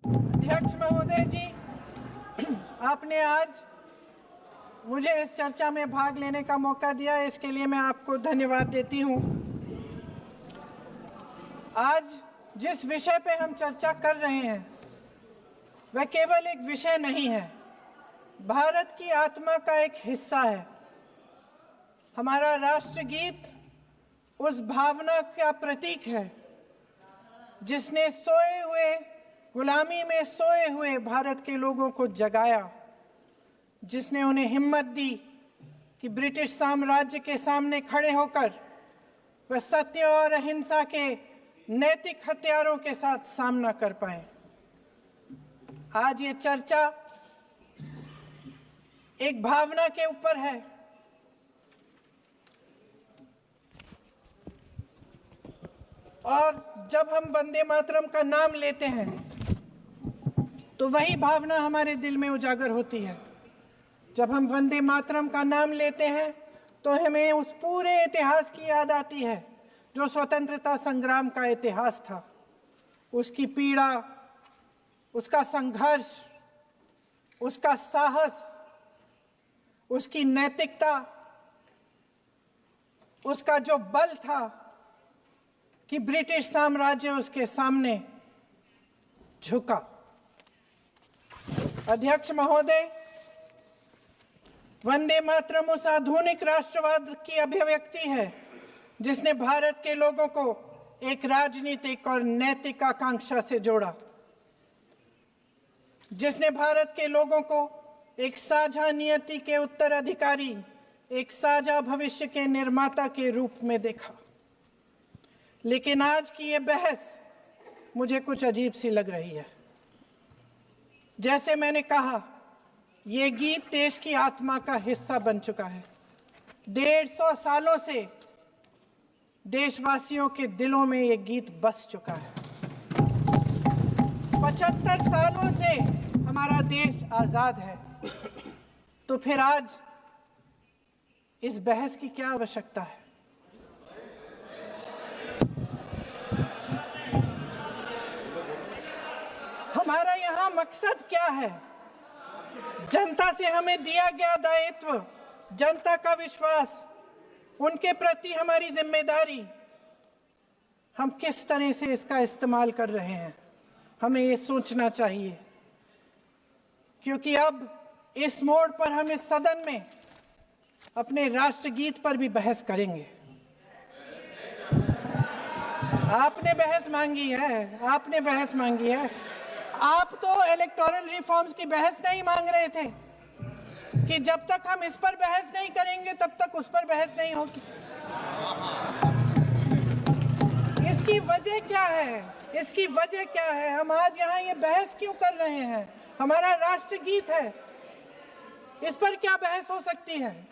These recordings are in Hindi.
अध्यक्ष महोदय जी, आपने आज मुझे इस चर्चा में भाग लेने का मौका दिया, इसके लिए मैं आपको धन्यवाद देती हूँ। आज जिस विषय पे हम चर्चा कर रहे हैं वह केवल एक विषय नहीं है, भारत की आत्मा का एक हिस्सा है। हमारा राष्ट्रगीत उस भावना का प्रतीक है जिसने सोए हुए, गुलामी में सोए हुए भारत के लोगों को जगाया, जिसने उन्हें हिम्मत दी कि ब्रिटिश साम्राज्य के सामने खड़े होकर वह सत्य और अहिंसा के नैतिक हथियारों के साथ सामना कर पाए। आज ये चर्चा एक भावना के ऊपर है। और जब हम वंदे मातरम का नाम लेते हैं तो वही भावना हमारे दिल में उजागर होती है। जब हम वंदे मातरम का नाम लेते हैं तो हमें उस पूरे इतिहास की याद आती है जो स्वतंत्रता संग्राम का इतिहास था, उसकी पीड़ा, उसका संघर्ष, उसका साहस, उसकी नैतिकता, उसका जो बल था कि ब्रिटिश साम्राज्य उसके सामने झुका। अध्यक्ष महोदय, वंदे मातरम उस आधुनिक राष्ट्रवाद की अभिव्यक्ति है जिसने भारत के लोगों को एक राजनीतिक और नैतिक आकांक्षा से जोड़ा, जिसने भारत के लोगों को एक साझा नियति के उत्तराधिकारी, एक साझा भविष्य के निर्माता के रूप में देखा। लेकिन आज की ये बहस मुझे कुछ अजीब सी लग रही है। जैसे मैंने कहा, ये गीत देश की आत्मा का हिस्सा बन चुका है। 150 सालों से देशवासियों के दिलों में ये गीत बस चुका है। 75 सालों से हमारा देश आजाद है, तो फिर आज इस बहस की क्या आवश्यकता है? हमारा यहाँ मकसद क्या है? जनता से हमें दिया गया दायित्व, जनता का विश्वास, उनके प्रति हमारी जिम्मेदारी, हम किस तरह से इसका इस्तेमाल कर रहे हैं, हमें ये सोचना चाहिए। क्योंकि अब इस मोड़ पर हम इस सदन में अपने राष्ट्रगीत पर भी बहस करेंगे। आपने बहस मांगी है, आपने बहस मांगी है। आप तो इलेक्टोरल रिफॉर्म्स की बहस नहीं मांग रहे थे कि जब तक हम इस पर बहस नहीं करेंगे तब तक उस पर बहस नहीं होगी। इसकी वजह क्या है? इसकी वजह क्या है? हम आज यहाँ ये बहस क्यों कर रहे हैं? हमारा राष्ट्रगीत है, इस पर क्या बहस हो सकती है?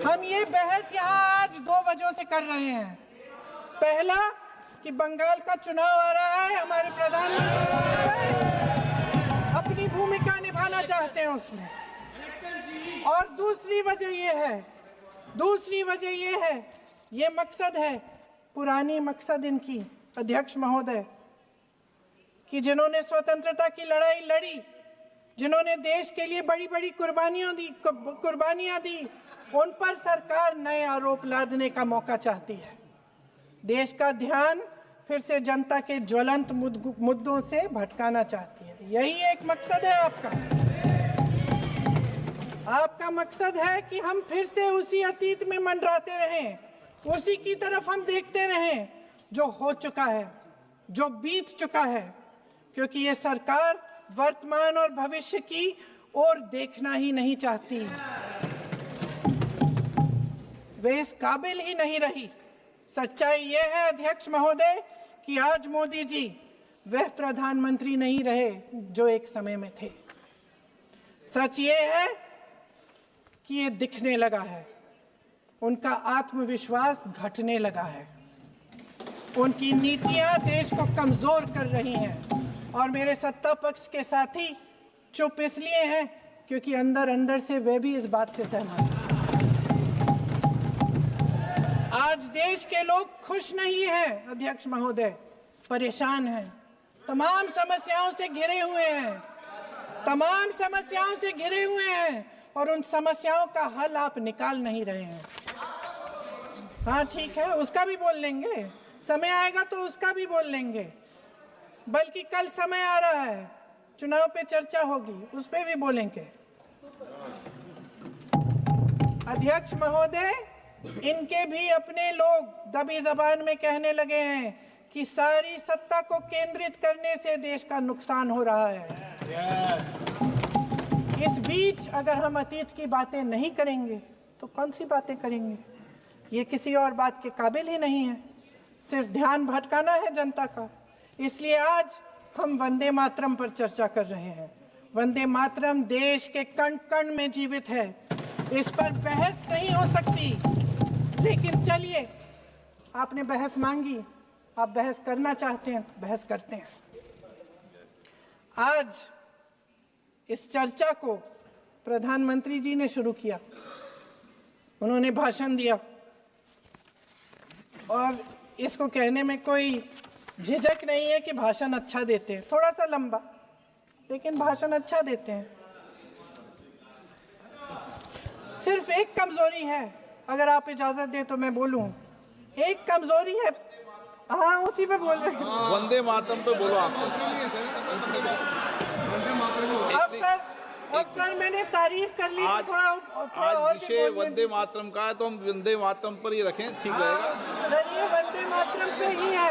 हम ये बहस यहाँ आज 2 वजहों से कर रहे हैं। पहला कि बंगाल का चुनाव आ रहा है, हमारे प्रधानमंत्री अपनी भूमिका निभाना चाहते हैं उसमें। और दूसरी वजह ये है, ये मकसद है, पुरानी मकसद इनकी, अध्यक्ष महोदय, कि जिन्होंने स्वतंत्रता की लड़ाई लड़ी, जिन्होंने देश के लिए बड़ी बड़ी कुर्बानियां दी, उन पर सरकार नए आरोप लादने का मौका चाहती है। देश का ध्यान फिर से जनता के ज्वलंत मुद्दों से भटकाना चाहती है। यही एक मकसद है आपका। आपका मकसद है कि हम फिर से उसी अतीत में मंडराते रहें, उसी की तरफ हम देखते रहें जो हो चुका है, जो बीत चुका है। क्योंकि ये सरकार वर्तमान और भविष्य की ओर देखना ही नहीं चाहती, वे इस काबिल ही नहीं रही। सच्चाई ये है अध्यक्ष महोदय कि आज मोदी जी वह प्रधानमंत्री नहीं रहे जो एक समय में थे। सच ये है कि ये दिखने लगा है, उनका आत्मविश्वास घटने लगा है, उनकी नीतियां देश को कमजोर कर रही हैं। और मेरे सत्ता पक्ष के साथी चुप इसलिए हैं क्योंकि अंदर अंदर से वे भी इस बात से सहमत हैं। आज देश के लोग खुश नहीं हैं अध्यक्ष महोदय, परेशान हैं। तमाम समस्याओं से घिरे हुए हैं, तमाम समस्याओं से घिरे हुए हैं, और उन समस्याओं का हल आप निकाल नहीं रहे हैं। हाँ ठीक है, उसका भी बोल लेंगे, समय आएगा तो उसका भी बोल लेंगे, बल्कि कल समय आ रहा है, चुनाव पे चर्चा होगी, उस पे भी बोलेंगे। अध्यक्ष महोदय, इनके भी अपने लोग दबी जबान में कहने लगे हैं कि सारी सत्ता को केंद्रित करने से देश का नुकसान हो रहा है। इस बीच अगर हम अतीत की बातें नहीं करेंगे तो कौन सी बातें करेंगे? ये किसी और बात के काबिल ही नहीं है, सिर्फ ध्यान भटकाना है जनता का। इसलिए आज हम वंदे मातरम पर चर्चा कर रहे हैं। वंदे मातरम देश के कण कण में जीवित है, इस पर बहस नहीं हो सकती। लेकिन चलिए, आपने बहस मांगी, आप बहस करना चाहते हैं, बहस करते हैं। आज इस चर्चा को प्रधानमंत्री जी ने शुरू किया, उन्होंने भाषण दिया, और इसको कहने में कोई झिझक नहीं है कि भाषण अच्छा देते हैं, थोड़ा सा लंबा, लेकिन भाषण अच्छा देते हैं। सिर्फ एक कमजोरी है, अगर आप इजाजत दे तो मैं बोलूं, एक कमजोरी है। हाँ, उसी पे बोल रहे हैं, वंदे मातरम पे बोलो आप। अब सर मैंने तारीफ कर ली, थोड़ा आज विषय वंदे मातरम का है तो हम वंदे मातरम पर ही रखें, ठीक रहेगा। सर ये वंदे मातरम पे ही है।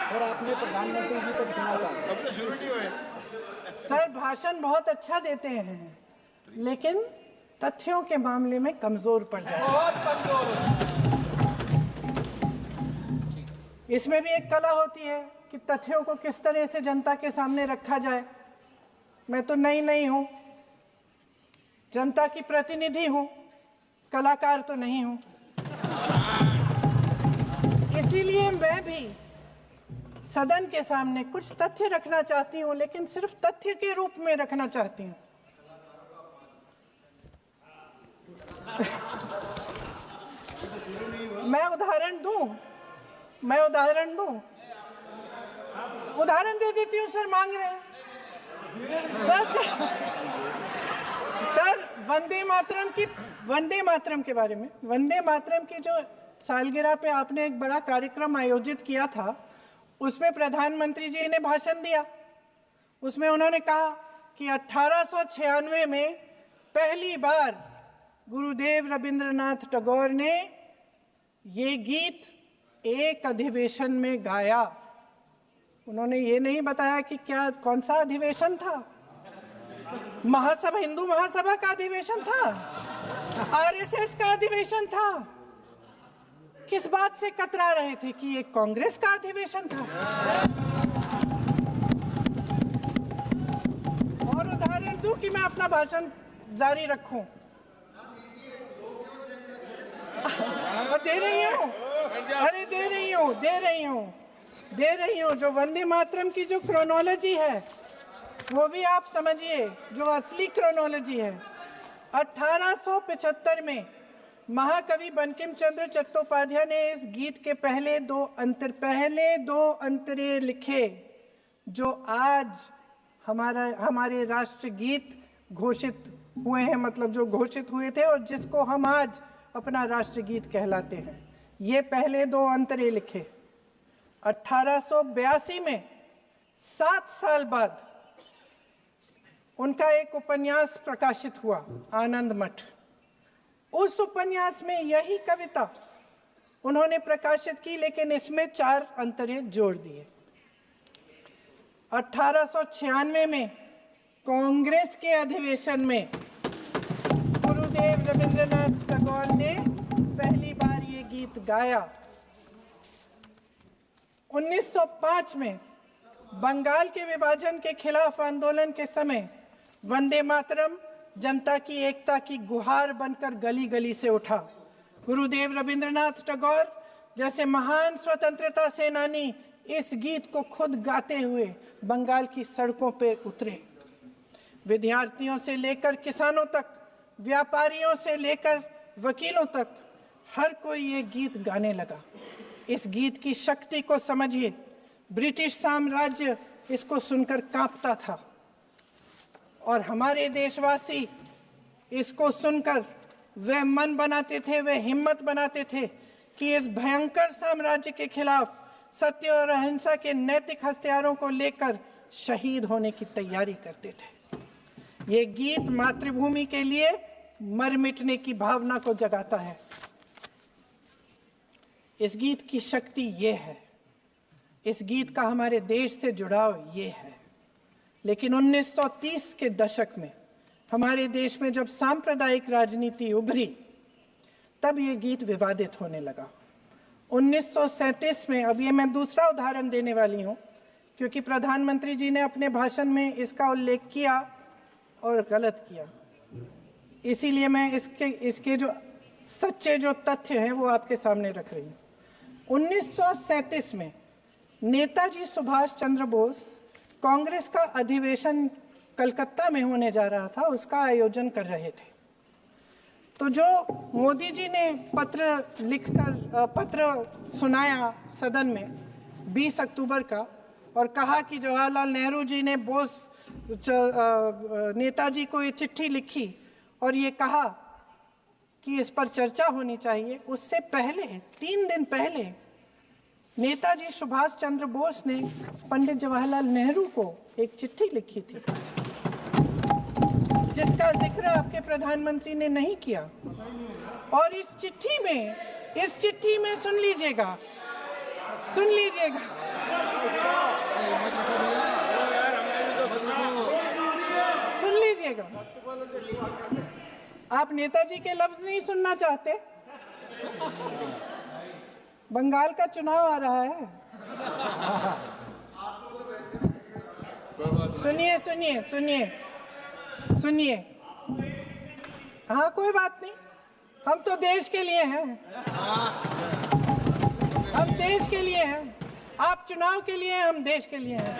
सर आपने प्रधानमंत्री जी को सुना था, अब तो शुरू नहीं हुए। सर भाषण बहुत अच्छा देते हैं, लेकिन तथ्यों के मामले में कमजोर पड़ जाते हैं, बहुत कमजोर। इसमें भी एक कला होती है कि तथ्यों को किस तरह से जनता के सामने रखा जाए। मैं तो नहीं हूं, जनता की प्रतिनिधि हूं, कलाकार तो नहीं हूं। इसीलिए मैं भी सदन के सामने कुछ तथ्य रखना चाहती हूं, लेकिन सिर्फ तथ्य के रूप में रखना चाहती हूं। मैं उदाहरण दूं, उदाहरण दे देती हूँ। सर मांग रहे हैं सर वंदे मातरम के बारे में, वंदे मातरम की जो सालगिरह पे आपने एक बड़ा कार्यक्रम आयोजित किया था, उसमें प्रधानमंत्री जी ने भाषण दिया। उसमें उन्होंने कहा कि 1896 में पहली बार गुरुदेव रविंद्रनाथ टैगोर ने ये गीत एक अधिवेशन में गाया। उन्होंने ये नहीं बताया कि कौन सा अधिवेशन था, महासभा, हिंदू महासभा का अधिवेशन था, आरएसएस का अधिवेशन था। किस बात से कतरा रहे थे कि ये कांग्रेस का अधिवेशन था? और उदाहरण दूं कि मैं अपना भाषण जारी रखूं? दे रही हूं। जो वंदे मातरम की जो क्रोनोलॉजी है वो भी आप समझिए, जो असली क्रोनोलॉजी है। 1875 में महाकवि बंकिम चंद्र चट्टोपाध्याय ने इस गीत के पहले दो अंतरे लिखे, जो आज हमारे राष्ट्रगीत घोषित हुए हैं, मतलब जो घोषित हुए थे और जिसको हम आज अपना राष्ट्रगीत कहलाते हैं। ये पहले दो अंतरे लिखे 1882 में। 7 साल बाद उनका एक उपन्यास प्रकाशित हुआ, आनंद मठ। उस उपन्यास में यही कविता उन्होंने प्रकाशित की, लेकिन इसमें 4 अंतरे जोड़ दिए। 1896 में कांग्रेस के अधिवेशन में गुरुदेव रविंद्रनाथ टैगोर ने पहली बार ये गीत गाया। 1905 में बंगाल के विभाजन के खिलाफ आंदोलन के समय वंदे मातरम जनता की एकता की गुहार बनकर गली गली से उठा। गुरुदेव रविंद्रनाथ टैगोर जैसे महान स्वतंत्रता सेनानी इस गीत को खुद गाते हुए बंगाल की सड़कों पर उतरे। विद्यार्थियों से लेकर किसानों तक, व्यापारियों से लेकर वकीलों तक, हर कोई ये गीत गाने लगा। इस गीत की शक्ति को समझिए। ब्रिटिश साम्राज्य इसको सुनकर कांपता था और हमारे देशवासी इसको सुनकर वह मन बनाते थे, वह हिम्मत बनाते थे कि इस भयंकर साम्राज्य के खिलाफ सत्य और अहिंसा के नैतिक हथियारों को लेकर शहीद होने की तैयारी करते थे। ये गीत मातृभूमि के लिए मर मिटने की भावना को जगाता है। इस गीत की शक्ति ये है, इस गीत का हमारे देश से जुड़ाव ये है। लेकिन 1930 के दशक में हमारे देश में जब सांप्रदायिक राजनीति उभरी, तब ये गीत विवादित होने लगा। 1937 में, अब ये मैं दूसरा उदाहरण देने वाली हूँ क्योंकि प्रधानमंत्री जी ने अपने भाषण में इसका उल्लेख किया और गलत किया, इसीलिए मैं इसके जो सच्चे जो तथ्य हैं वो आपके सामने रख रही हूँ। 1937 में नेताजी सुभाष चंद्र बोस कांग्रेस का अधिवेशन कलकत्ता में होने जा रहा था, उसका आयोजन कर रहे थे। तो जो मोदी जी ने पत्र सुनाया सदन में 20 अक्टूबर का और कहा कि जवाहरलाल नेहरू जी ने नेताजी को ये चिट्ठी लिखी और ये कहा कि इस पर चर्चा होनी चाहिए, उससे पहले 3 दिन पहले नेताजी सुभाष चंद्र बोस ने पंडित जवाहरलाल नेहरू को एक चिट्ठी लिखी थी जिसका जिक्र आपके प्रधानमंत्री ने नहीं किया। और इस चिट्ठी में सुन लीजिएगा, आप नेताजी के लफ्ज नहीं सुनना चाहते? बंगाल का चुनाव आ रहा है। सुनिए। हाँ, कोई बात नहीं, हम तो देश के लिए हैं, हम देश के लिए हैं। आप चुनाव के लिए हैं, हम देश के लिए हैं।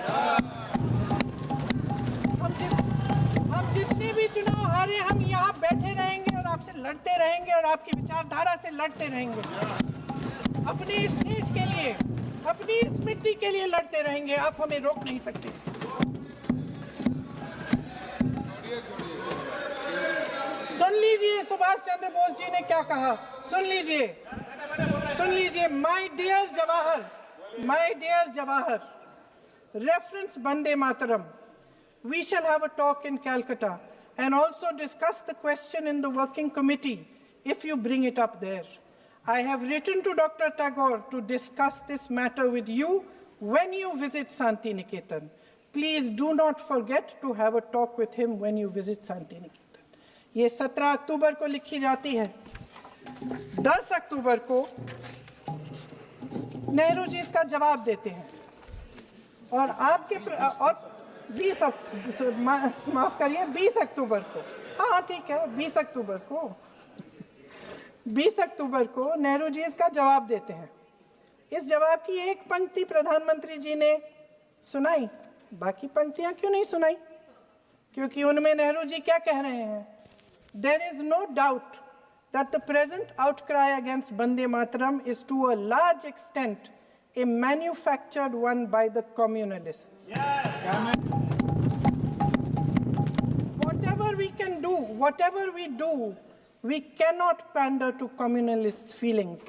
हम जितने भी चुनाव हारे, हम यहाँ बैठे रहेंगे और आपसे लड़ते रहेंगे और आपकी विचारधारा से लड़ते रहेंगे। अपने इस देश के लिए, अपनी इस मिट्टी के लिए लड़ते रहेंगे। आप हमें रोक नहीं सकते। सुन लीजिए सुभाष चंद्र बोस जी ने क्या कहा, सुन लीजिए। My dear Jawahar, reference Vande Mataram, we shall have a talk in Calcutta and also discuss the question in the working committee if you bring it up there. I have written to Dr. Tagore to discuss this matter with you when you visit Santi Niketan. Please do not forget to have a talk with him when you visit Santi Niketan. ये 17 अक्टूबर को लिखी जाती है। 10 अक्टूबर को नेहरू जी इसका जवाब देते हैं और आपके और 20 अक्टूबर को, हाँ ठीक है, 20 अक्टूबर को नेहरू जी इसका जवाब देते हैं। इस जवाब की एक पंक्ति प्रधानमंत्री जी ने सुनाई, बाकी पंक्तियां क्यों नहीं सुनाई? क्योंकि उनमें नेहरू जी क्या कह रहे हैं? There is no doubt that the present outcry against Vande Mataram is to a large extent a manufactured one by the communalists. Whatever we do, we cannot pander to communalists' feelings,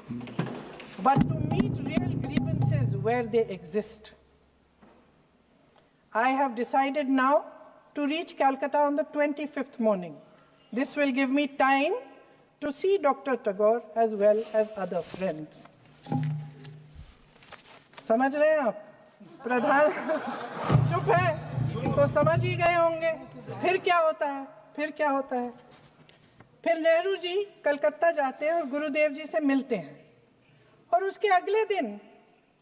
but to meet real grievances where they exist. I have decided now to reach Calcutta on the 25th morning. This will give me time to see Dr. Tagore as well as other friends. समझ रहे हैं आप? प्रधान चुप है तो समझ ही गए होंगे। फिर क्या होता है? फिर नेहरू जी कलकत्ता जाते हैं और गुरुदेव जी से मिलते हैं और उसके अगले दिन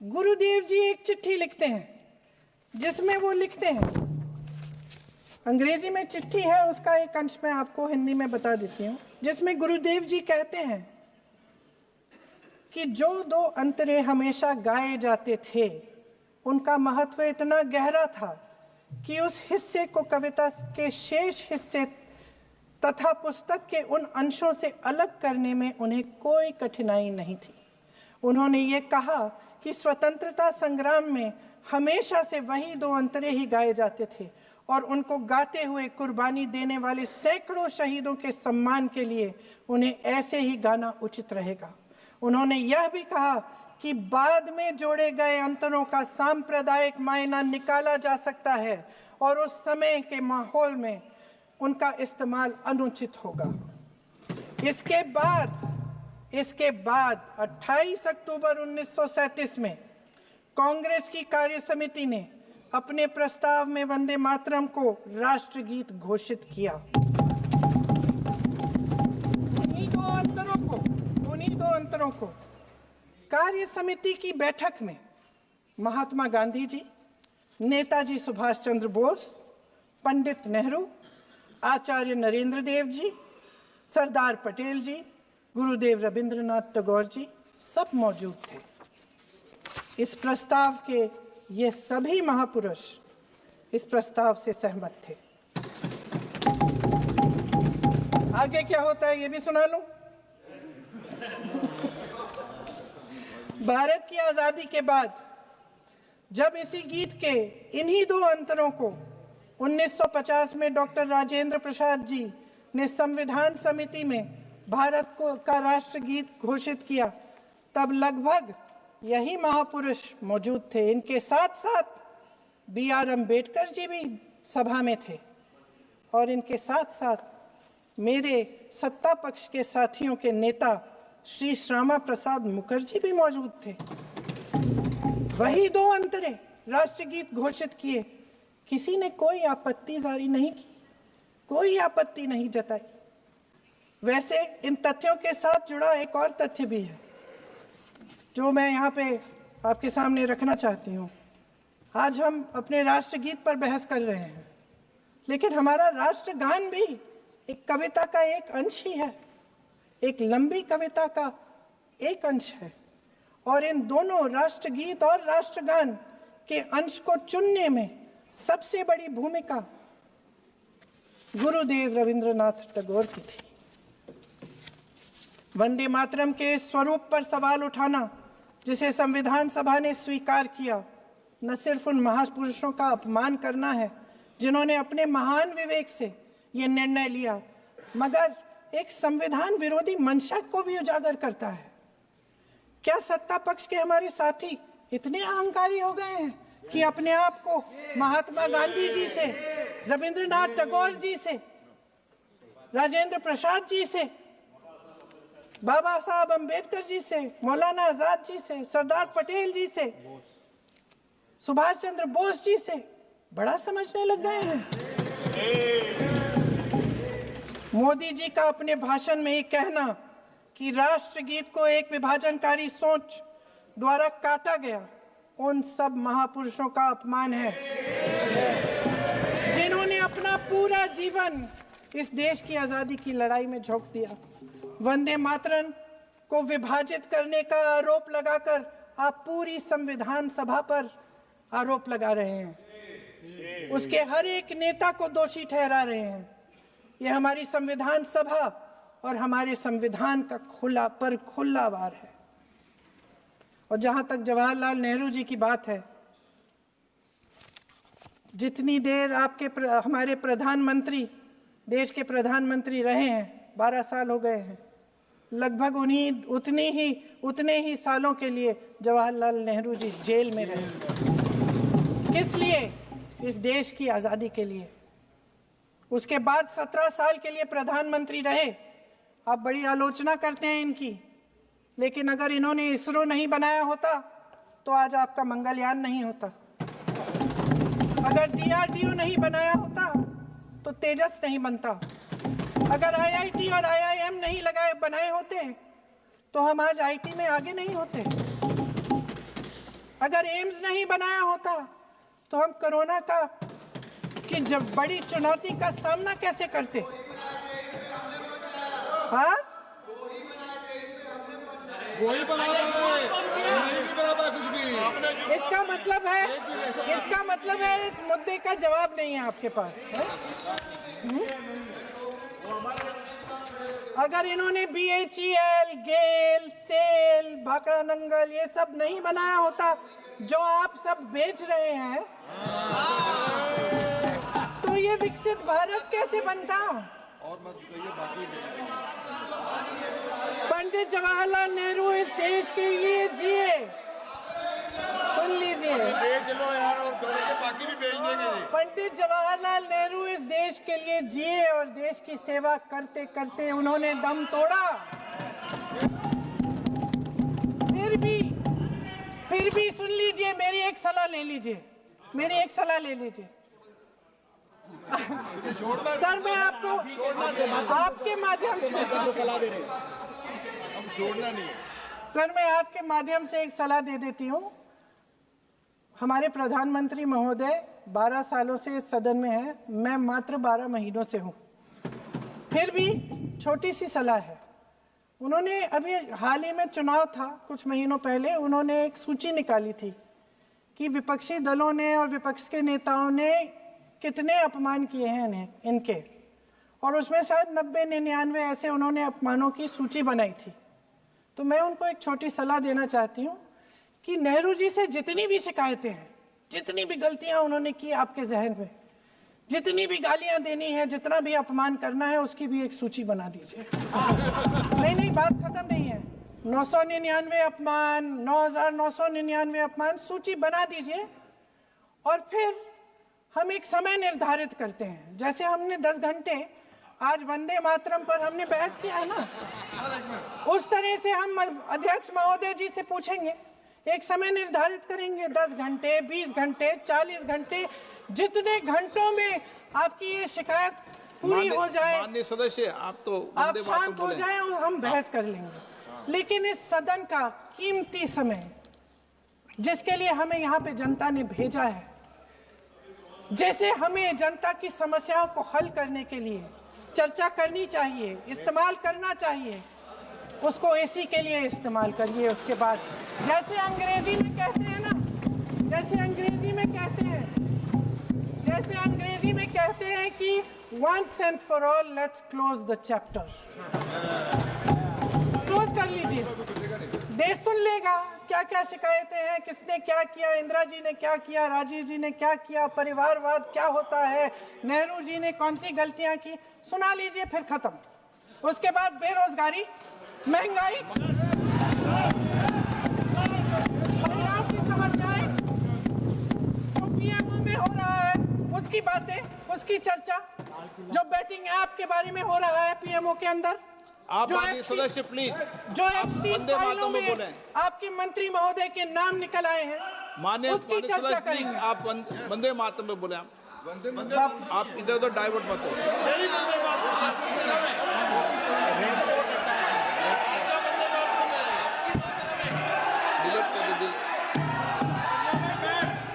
गुरुदेव जी एक चिट्ठी लिखते हैं जिसमें वो लिखते हैं, अंग्रेजी में चिट्ठी है, उसका एक अंश मैं आपको हिंदी में बता देती हूँ, जिसमें गुरुदेव जी कहते हैं कि जो 2 अंतरे हमेशा गाए जाते थे उनका महत्व इतना गहरा था कि उस हिस्से को कविता के शेष हिस्से तथा पुस्तक के उन अंशों से अलग करने में उन्हें कोई कठिनाई नहीं थी। उन्होंने ये कहा कि स्वतंत्रता संग्राम में हमेशा से वही दो अंतरे ही गाए जाते थे और उनको गाते हुए कुर्बानी देने वाले सैकड़ों शहीदों के सम्मान के लिए उन्हें ऐसे ही गाना उचित रहेगा। उन्होंने यह भी कहा कि बाद में जोड़े गए अंतरों का सांप्रदायिक मायना निकाला जा सकता है और उस समय के माहौल में उनका इस्तेमाल अनुचित होगा। इसके बाद 28 अक्टूबर 1937 में कांग्रेस की कार्य समिति ने अपने प्रस्ताव में वंदे मातरम को राष्ट्रगीत घोषित किया। उन्हीं दो अंतरों को कार्य समिति की बैठक में महात्मा गांधी जी, नेताजी सुभाष चंद्र बोस, पंडित नेहरू, आचार्य नरेंद्र देव जी, सरदार पटेल जी, गुरुदेव रविंद्रनाथ टैगोर जी सब मौजूद थे। इस प्रस्ताव के ये सभी महापुरुष इस प्रस्ताव से सहमत थे। आगे क्या होता है ये भी सुना लूं। भारत की आजादी के बाद जब इसी गीत के इन्हीं दो अंतरों को 1950 में डॉक्टर राजेंद्र प्रसाद जी ने संविधान समिति में भारत का राष्ट्रगीत घोषित किया, तब लगभग यही महापुरुष मौजूद थे। इनके साथ साथ B.R. अम्बेडकर जी भी सभा में थे और इनके साथ साथ मेरे सत्ता पक्ष के साथियों के नेता श्री श्यामा प्रसाद मुखर्जी भी मौजूद थे। वही दो अंतरे राष्ट्रगीत घोषित किए। किसी ने कोई आपत्ति जारी नहीं की, कोई आपत्ति नहीं जताई। वैसे इन तथ्यों के साथ जुड़ा एक और तथ्य भी है जो मैं यहाँ पे आपके सामने रखना चाहती हूँ। आज हम अपने राष्ट्रगीत पर बहस कर रहे हैं, लेकिन हमारा राष्ट्रगान भी एक कविता का एक अंश ही है, एक लंबी कविता का एक अंश है। और इन दोनों राष्ट्रगीत और राष्ट्रगान के अंश को चुनने में सबसे बड़ी भूमिका गुरुदेव रविंद्रनाथ टैगोर की थी। वंदे मातरम के स्वरूप पर सवाल उठाना, जिसे संविधान सभा ने स्वीकार किया, न सिर्फ उन महापुरुषों का अपमान करना है जिन्होंने अपने महान विवेक से ये निर्णय लिया, मगर एक संविधान विरोधी मंशा को भी उजागर करता है। क्या सत्ता पक्ष के हमारे साथी इतने अहंकारी हो गए हैं कि अपने आप को महात्मा गांधी जी से, रविंद्रनाथ टैगोर जी से, राजेंद्र प्रसाद जी से, बाबा साहब अम्बेडकर जी से, मौलाना आजाद जी से, सरदार पटेल जी से, सुभाष चंद्र बोस जी से बड़ा समझने लग गए हैं? मोदी जी का अपने भाषण में ये कहना कि राष्ट्रगीत को एक विभाजनकारी सोच द्वारा काटा गया, उन सब महापुरुषों का अपमान है जिन्होंने अपना पूरा जीवन इस देश की आजादी की लड़ाई में झोंक दिया। वंदे मातरम को विभाजित करने का आरोप लगाकर आप पूरी संविधान सभा पर आरोप लगा रहे हैं, उसके हर एक नेता को दोषी ठहरा रहे हैं। यह हमारी संविधान सभा और हमारे संविधान का खुला वार है। और जहां तक जवाहरलाल नेहरू जी की बात है, जितनी देर हमारे प्रधानमंत्री देश के प्रधानमंत्री रहे हैं, 12 साल हो गए हैं, लगभग उतने ही सालों के लिए जवाहरलाल नेहरू जी जेल में रहे। किस लिए? इस देश की आज़ादी के लिए। उसके बाद 17 साल के लिए प्रधानमंत्री रहे। आप बड़ी आलोचना करते हैं इनकी, लेकिन अगर इन्होंने इसरो नहीं बनाया होता तो आज आपका मंगलयान नहीं होता। अगर DRDO नहीं बनाया होता तो तेजस नहीं बनता। अगर IIT और IIM नहीं बनाए होते तो हम आज IT में आगे नहीं होते। अगर एम्स नहीं बनाया होता तो हम कोरोना की जब बड़ी चुनौती का सामना कैसे करते? हाँ, वही बना रहा है, नहीं बना कुछ भी। इसका मतलब है इस मुद्दे का जवाब नहीं है आपके पास। अगर इन्होंने BHEL, गेल, सेल, भाखड़ा नंगल ये सब नहीं बनाया होता जो आप सब बेच रहे हैं, तो ये विकसित भारत कैसे बनता? और मत कहिए बाकी पंडित जवाहरलाल नेहरू इस देश के लिए जिए। सुन लीजिए, बेच लो यार, और बाकी भी बेच देंगे जी। पंडित जवाहरलाल नेहरू इस देश के लिए जिए और देश की सेवा करते करते उन्होंने दम तोड़ा। फिर भी सुन लीजिए, मेरी एक सलाह ले लीजिए, मेरी एक सलाह ले लीजिए। सर मैं आपको आपके माध्यम से सलाह दे रहे हैं, हम छोड़ना नहीं है। सर मैं आपके माध्यम से एक सलाह दे देती हूँ। हमारे प्रधानमंत्री महोदय 12 सालों से इस सदन में हैं, मैं मात्र 12 महीनों से हूँ। फिर भी छोटी सी सलाह है। उन्होंने अभी हाल ही में चुनाव था, कुछ महीनों पहले उन्होंने एक सूची निकाली थी कि विपक्षी दलों ने और विपक्ष के नेताओं ने कितने अपमान किए हैं इनके, और उसमें शायद 90-99 ऐसे उन्होंने अपमानों की सूची बनाई थी। तो मैं उनको एक छोटी सलाह देना चाहती हूँ कि नेहरू जी से जितनी भी शिकायतें हैं, जितनी भी गलतियां उन्होंने की आपके जहन में, जितनी भी गालियां देनी है, जितना भी अपमान करना है, उसकी भी एक सूची बना दीजिए। नहीं, बात खत्म नहीं है। 999 अपमान, 9,999 अपमान, सूची बना दीजिए और फिर हम एक समय निर्धारित करते हैं। जैसे हमने 10 घंटे आज वंदे मातरम पर हमने बहस किया है ना, उस तरह से हम अध्यक्ष महोदय जी से पूछेंगे, एक समय निर्धारित करेंगे, 10 घंटे, 20 घंटे, 40 घंटे, जितने घंटों में आपकी ये शिकायत पूरी हो जाए, माननीय सदस्य आप शांत हो जाए और हम बहस कर लेंगे। लेकिन इस सदन का कीमती समय, जिसके लिए हमें यहाँ पे जनता ने भेजा है, जैसे हमें जनता की समस्याओं को हल करने के लिए चर्चा करनी चाहिए, इस्तेमाल करना चाहिए, उसको एसी के लिए इस्तेमाल करिए। उसके बाद जैसे अंग्रेजी में कहते हैं ना, जैसे अंग्रेजी में कहते हैं कि once and for all let's close the chapter, close कर लीजिए। देश सुन लेगा क्या क्या शिकायतें हैं, किसने क्या किया, इंदिरा जी ने क्या किया, राजीव जी ने क्या किया, परिवारवाद क्या होता है, नेहरू जी ने कौन सी गलतियां की, सुना लीजिए, फिर खत्म। उसके बाद बेरोजगारी, महंगाई, महिलाओं की समस्याएं, जो पीएमओ में हो रहा है उसकी बातें, उसकी चर्चा, जो बैटिंग ऐप के बारे में हो रहा है पीएमओ के अंदर, आप सदस्य प्लीज, जो एफस्टीन फाइलों में आपके मंत्री महोदय के नाम निकल आए हैं, उसकी चर्चा करेंगे। आप वंदे मातरम में बोले, आप इधर उधर डाइवर्ट मत हो।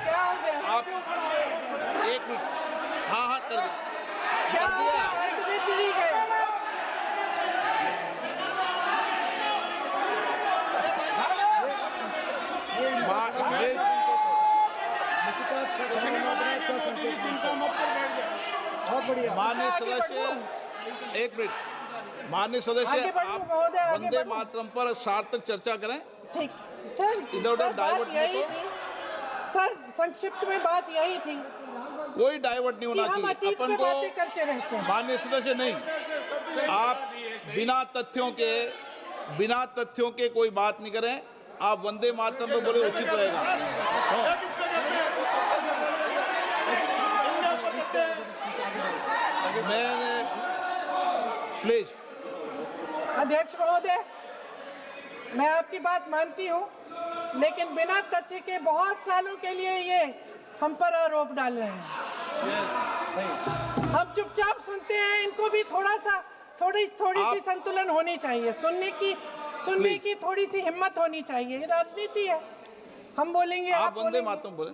क्या हो गया? आप 1 मिनट, हाँ कर दो। क्या हो गया? अंत में चिड़ी गए। बहुत बढ़िया। माननीय सदस्य 1 मिनट, माननीय सदस्य आगे बढ़ो आप महोदय, आगे वंदे बढ़ो। मातरम पर सार्थक चर्चा करें। ठीक सर, इधर उधर सर, डाइवर्ट बात यही मत थी सर, संक्षिप्त में बात यही थी कोई डाइवर्ट नहीं कि होना हम चाहिए अतीत अपन में को। बातें करते रहते हैं। माननीय सदस्य नहीं, आप बिना तथ्यों के कोई बात नहीं करें। आप वंदे मातरम पे बोले उचित रहेगा। मैंने प्लीज। अध्यक्ष महोदय, मैं आपकी बात मानती हूँ, लेकिन बिना तथ्य के बहुत सालों के लिए ये हम पर आरोप डाल रहे हैं। हम चुपचाप सुनते हैं, इनको भी थोड़ी सी संतुलन होनी चाहिए, सुनने की थोड़ी सी हिम्मत होनी चाहिए। ये राजनीति है, हम बोलेंगे, आप वंदे मातरम बोलें।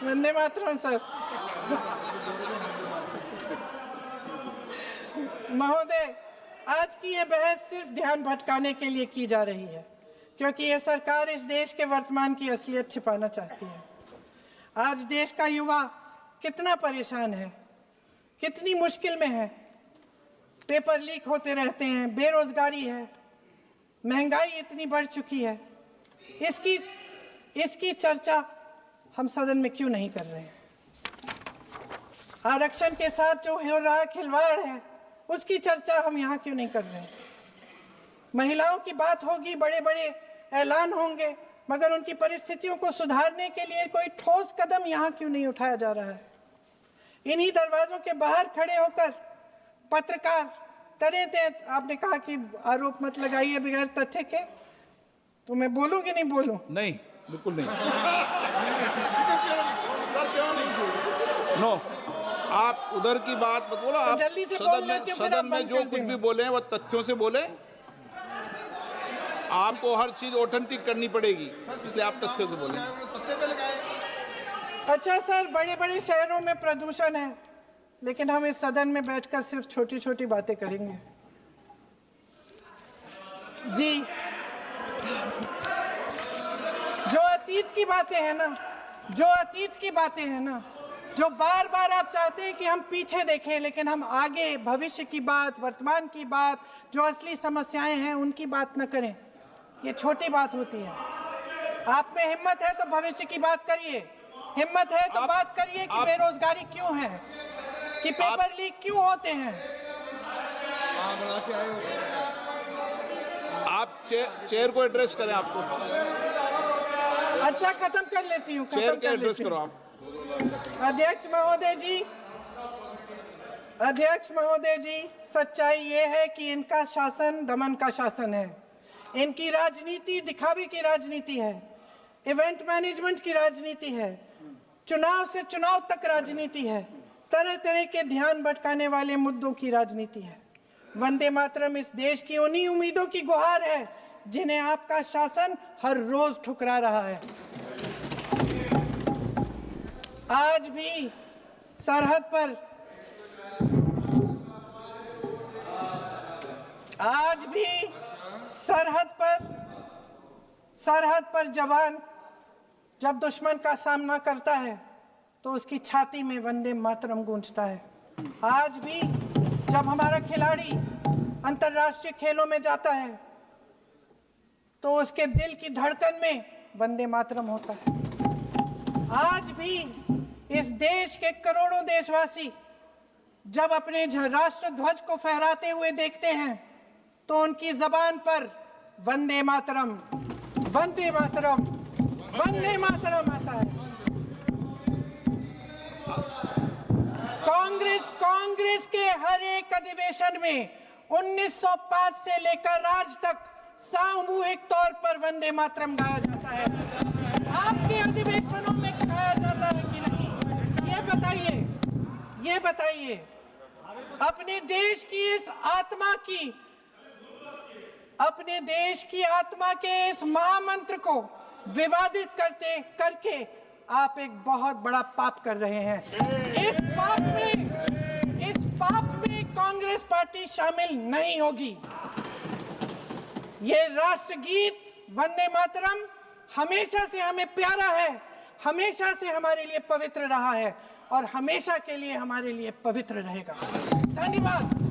वंदे मातरम सर। महोदय, आज की ये बहस सिर्फ ध्यान भटकाने के लिए की जा रही है, क्योंकि ये सरकार इस देश के वर्तमान की असलियत छिपाना चाहती है। आज देश का युवा कितना परेशान है, कितनी मुश्किल में है, पेपर लीक होते रहते हैं, बेरोजगारी है, महंगाई इतनी बढ़ चुकी है, इसकी चर्चा हम सदन में क्यों नहीं कर रहे हैं? आरक्षण के साथ जो हो रहा खिलवाड़ है उसकी चर्चा हम यहाँ क्यों नहीं कर रहे हैं? महिलाओं की बात होगी, बड़े बड़े ऐलान होंगे, मगर उनकी परिस्थितियों को सुधारने के लिए कोई ठोस कदम यहाँ क्यों नहीं उठाया जा रहा है? इन्हीं दरवाजों के बाहर खड़े होकर पत्रकार तरह तरह, आपने कहा कि आरोप मत लगाइए बगैर तथ्य के, तो मैं बोलूं कि नहीं बोलूं? नहीं, बिल्कुल नहीं। नो, आप उधर की बात मत बोलो। आप जल्दी से बोल लेती हूं, सदन में जो कुछ भी बोले हैं वो तथ्यों से बोले। आपको हर चीज ऑथेंटिक करनी पड़ेगी, इसलिए आप तथ्यों से बोले। अच्छा सर, बड़े बड़े शहरों में प्रदूषण है, लेकिन हम इस सदन में बैठकर सिर्फ छोटी छोटी बातें करेंगे। जी, जो अतीत की बातें हैं ना, जो बार बार आप चाहते हैं कि हम पीछे देखें, लेकिन हम आगे भविष्य की बात, वर्तमान की बात, जो असली समस्याएं हैं उनकी बात न करें, ये छोटी बात होती है। आप में हिम्मत है तो भविष्य की बात करिए, हिम्मत है तो बात करिए कि बेरोजगारी क्यों है, कि पेपर लीक क्यों होते हैं। आप चेयर को एड्रेस करें। आपको अच्छा, खत्म कर लेती हूँ, चेयर के एड्रेस करो आप। अध्यक्ष महोदय जी, सच्चाई ये है कि इनका शासन दमन का शासन है। इनकी राजनीति दिखावे की राजनीति है, इवेंट मैनेजमेंट की राजनीति है, चुनाव से चुनाव तक राजनीति है, तरह तरह के ध्यान भटकाने वाले मुद्दों की राजनीति है। वंदे मातरम इस देश की उन्हीं उम्मीदों की गुहार है जिन्हें आपका शासन हर रोज ठुकरा रहा है। आज भी सरहद पर जवान जब दुश्मन का सामना करता है तो उसकी छाती में वंदे मातरम गूंजता है। आज भी जब हमारा खिलाड़ी अंतर्राष्ट्रीय खेलों में जाता है तो उसके दिल की धड़कन में वंदे मातरम होता है। आज भी इस देश के करोड़ों देशवासी जब अपने राष्ट्र ध्वज को फहराते हुए देखते हैं तो उनकी जबान पर वंदे मातरम, वंदे मातरम, वंदे मातरम आता है। कांग्रेस के हर एक अधिवेशन में 1905 से लेकर आज तक सामूहिक तौर पर वंदे मातरम गाया जाता है। आपके अधिवेशनों में गाया जाता है कि नहीं, ये बताइए। अपने देश की आत्मा के इस महामंत्र को विवादित करके आप एक बहुत बड़ा पाप कर रहे हैं। इस पाप में कांग्रेस पार्टी शामिल नहीं होगी। ये राष्ट्रगीत वंदे मातरम हमेशा से हमें प्यारा है, हमेशा से हमारे लिए पवित्र रहा है और हमेशा के लिए हमारे लिए पवित्र रहेगा। धन्यवाद।